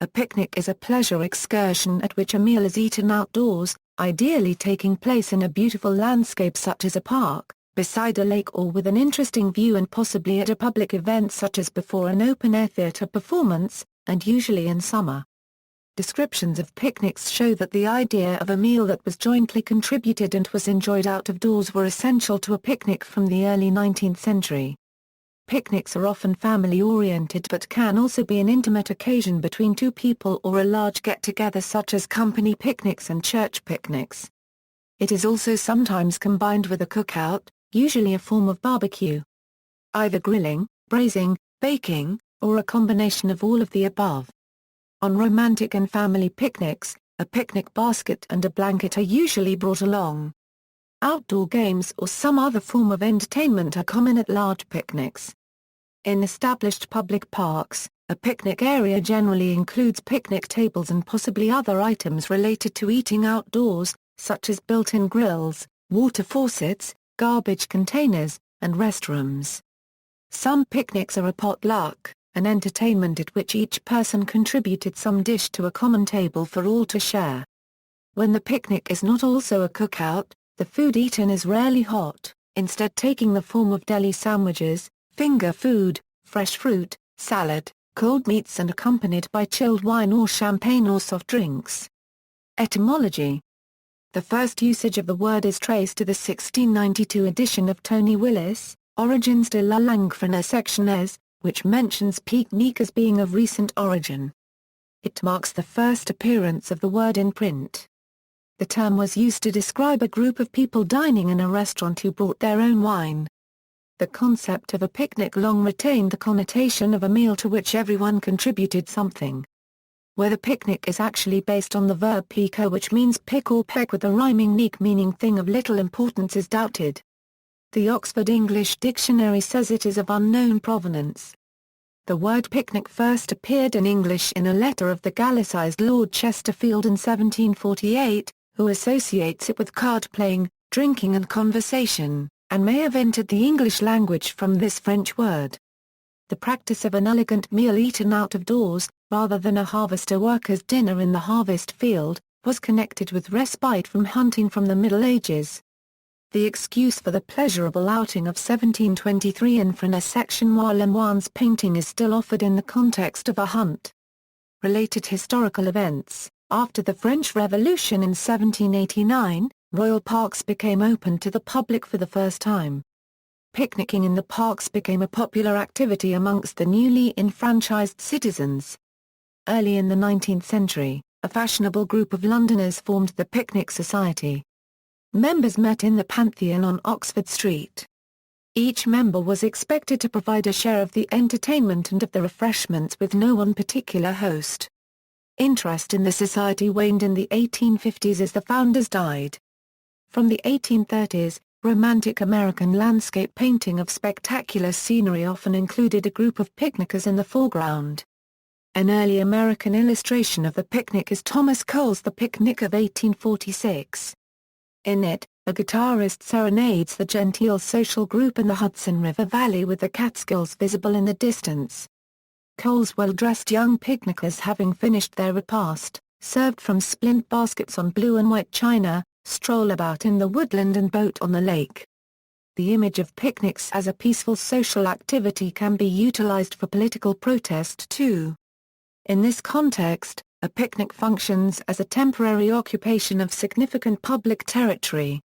A picnic is a pleasure excursion at which a meal is eaten outdoors, ideally taking place in a beautiful landscape such as a park, beside a lake or with an interesting view, and possibly at a public event such as before an open-air theatre performance, and usually in summer. Descriptions of picnics show that the idea of a meal that was jointly contributed and was enjoyed out of doors were essential to a picnic from the early 19th century. Picnics are often family-oriented but can also be an intimate occasion between two people or a large get-together such as company picnics and church picnics. It is also sometimes combined with a cookout, usually a form of barbecue. Either grilling, braising, baking, or a combination of all of the above. On romantic and family picnics, a picnic basket and a blanket are usually brought along. Outdoor games or some other form of entertainment are common at large picnics. In established public parks, a picnic area generally includes picnic tables and possibly other items related to eating outdoors, such as built-in grills, water faucets, garbage containers, and restrooms. Some picnics are a potluck, an entertainment at which each person contributed some dish to a common table for all to share. When the picnic is not also a cookout, the food eaten is rarely hot, instead taking the form of deli sandwiches, finger food, fresh fruit, salad, cold meats, and accompanied by chilled wine or champagne or soft drinks. Etymology. The first usage of the word is traced to the 1692 edition of Tony Willis, Origines de la langue française, which mentions pique-nique as being of recent origin. It marks the first appearance of the word in print. The term was used to describe a group of people dining in a restaurant who brought their own wine. The concept of a picnic long retained the connotation of a meal to which everyone contributed something. Whether picnic is actually based on the verb pico, which means pick or peck with the rhyming nique meaning thing of little importance, is doubted. The Oxford English Dictionary says it is of unknown provenance. The word picnic first appeared in English in a letter of the Gallicized Lord Chesterfield in 1748, who associates it with card-playing, drinking and conversation, and may have entered the English language from this French word. The practice of an elegant meal eaten out of doors, rather than a harvester worker's dinner in the harvest field, was connected with respite from hunting from the Middle Ages. The excuse for the pleasurable outing of 1723 in Fresnes section while Lemoine's painting is still offered in the context of a hunt. Related historical events. After the French Revolution in 1789, royal parks became open to the public for the first time. Picnicking in the parks became a popular activity amongst the newly enfranchised citizens. Early in the 19th century, a fashionable group of Londoners formed the Picnic Society. Members met in the Pantheon on Oxford Street. Each member was expected to provide a share of the entertainment and of the refreshments with no one particular host. Interest in the society waned in the 1850s as the founders died. From the 1830s, romantic American landscape painting of spectacular scenery often included a group of picnickers in the foreground. An early American illustration of the picnic is Thomas Cole's The Picnic of 1846. In it, a guitarist serenades the genteel social group in the Hudson River Valley with the Catskills visible in the distance. Cole's well-dressed young picnickers, having finished their repast, served from splint baskets on blue and white china, stroll about in the woodland and boat on the lake. The image of picnics as a peaceful social activity can be utilized for political protest too. In this context, a picnic functions as a temporary occupation of significant public territory.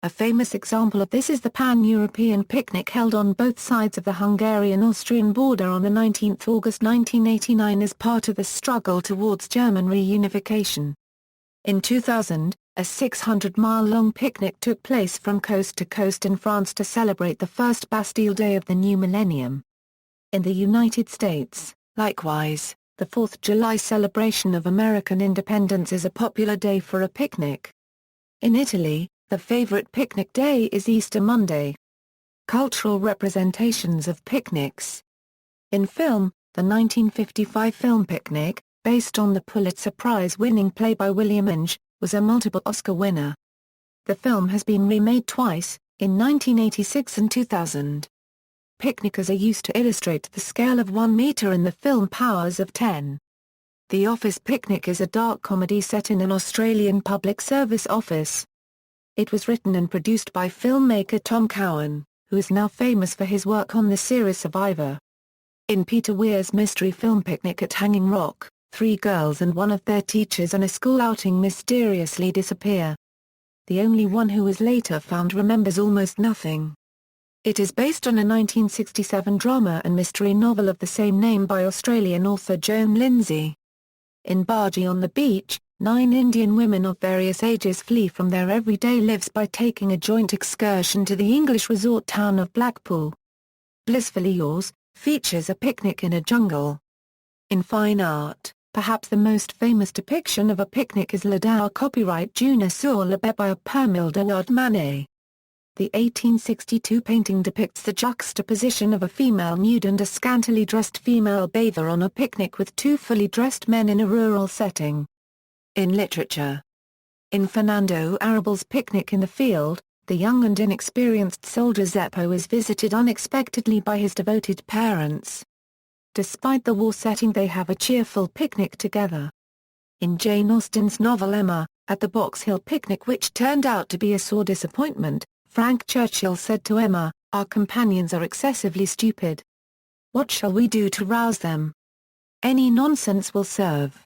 A famous example of this is the Pan-European picnic held on both sides of the Hungarian-Austrian border on the 19th August 1989 as part of the struggle towards German reunification. In 2000, a 600-mile-long picnic took place from coast to coast in France to celebrate the first Bastille Day of the new millennium. In the United States, likewise, the 4th of July celebration of American independence is a popular day for a picnic. In Italy, the favorite picnic day is Easter Monday. Cultural representations of picnics. In film, the 1955 film Picnic, based on the Pulitzer Prize-winning play by William Inge, was a multiple Oscar winner. The film has been remade twice, in 1986 and 2000. Picnickers are used to illustrate the scale of 1 meter in the film Powers of 10. The Office Picnic is a dark comedy set in an Australian public service office. It was written and produced by filmmaker Tom Cowan, who is now famous for his work on the series Survivor. In Peter Weir's mystery film Picnic at Hanging Rock, 3 girls and one of their teachers on a school outing mysteriously disappear. The only one who is later found remembers almost nothing. It is based on a 1967 drama and mystery novel of the same name by Australian author Joan Lindsay. In Bargee on the Beach, 9 Indian women of various ages flee from their everyday lives by taking a joint excursion to the English resort town of Blackpool. Blissfully Yours features a picnic in a jungle. In fine art, perhaps the most famous depiction of a picnic is Ladau copyright Juna sur la baie by a Permille de Manet. The 1862 painting depicts the juxtaposition of a female nude and a scantily dressed female bather on a picnic with 2 fully dressed men in a rural setting. In literature. In Fernando Arrabal's Picnic in the Field, the young and inexperienced soldier Zeppo is visited unexpectedly by his devoted parents. Despite the war setting, they have a cheerful picnic together. In Jane Austen's novel Emma, at the Box Hill picnic, which turned out to be a sore disappointment, Frank Churchill said to Emma, "Our companions are excessively stupid. What shall we do to rouse them? Any nonsense will serve."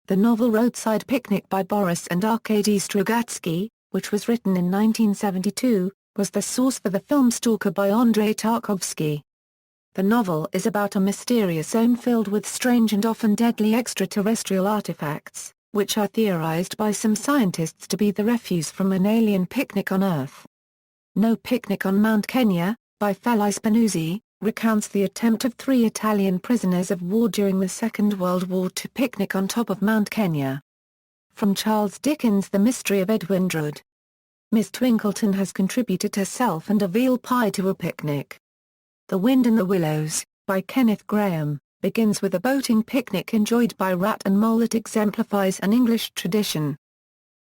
The novel Roadside Picnic by Boris and Arkady Strugatsky, which was written in 1972, was the source for the film Stalker by Andrei Tarkovsky. The novel is about a mysterious zone filled with strange and often deadly extraterrestrial artifacts, which are theorized by some scientists to be the refuse from an alien picnic on Earth. No Picnic on Mount Kenya, by Felice Benuzzi, recounts the attempt of 3 Italian prisoners of war during the Second World War to picnic on top of Mount Kenya. From Charles Dickens' The Mystery of Edwin Drood. Miss Twinkleton has contributed herself and a veal pie to a picnic. The Wind in the Willows, by Kenneth Grahame, begins with a boating picnic enjoyed by Rat and Mole that exemplifies an English tradition.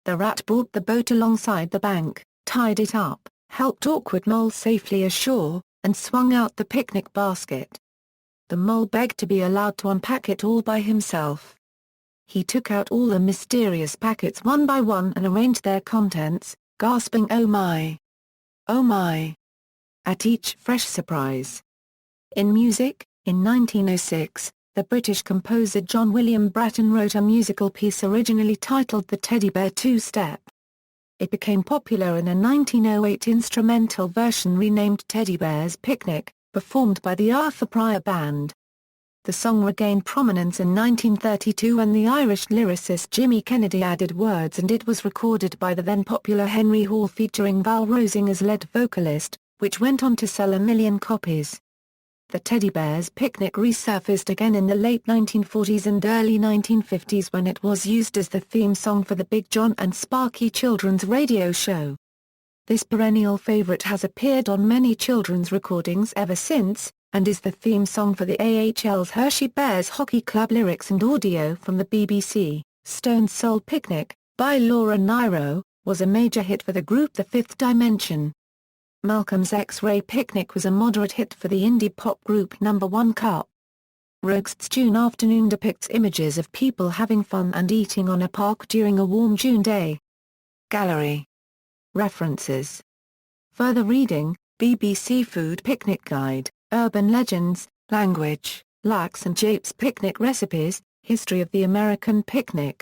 The Rat brought the boat alongside the bank, tied it up, helped awkward Mole safely ashore, and swung out the picnic basket. The Mole begged to be allowed to unpack it all by himself. He took out all the mysterious packets one by one and arranged their contents, gasping "Oh my! Oh my!" at each fresh surprise. In music, in 1906, the British composer John William Bratton wrote a musical piece originally titled The Teddy Bear Two-Step. It became popular in a 1908 instrumental version renamed Teddy Bear's Picnic, performed by the Arthur Pryor Band. The song regained prominence in 1932 when the Irish lyricist Jimmy Kennedy added words, and it was recorded by the then-popular Henry Hall featuring Val Rosing as lead vocalist, which went on to sell 1 million copies. The Teddy Bear's Picnic resurfaced again in the late 1940s and early 1950s when it was used as the theme song for the Big John and Sparky children's radio show. This perennial favorite has appeared on many children's recordings ever since, and is the theme song for the AHL's Hershey Bears Hockey Club. Lyrics and audio from the BBC. Stone Soul Picnic, by Laura Nyro, was a major hit for the group The Fifth Dimension. Malcolm's X-Ray Picnic was a moderate hit for the indie pop group Number One Cup. Rogue's June Afternoon depicts images of people having fun and eating on a park during a warm June day. Gallery. References. Further reading, BBC Food Picnic Guide, Urban Legends, Language, Lax and Japes Picnic Recipes, History of the American Picnic.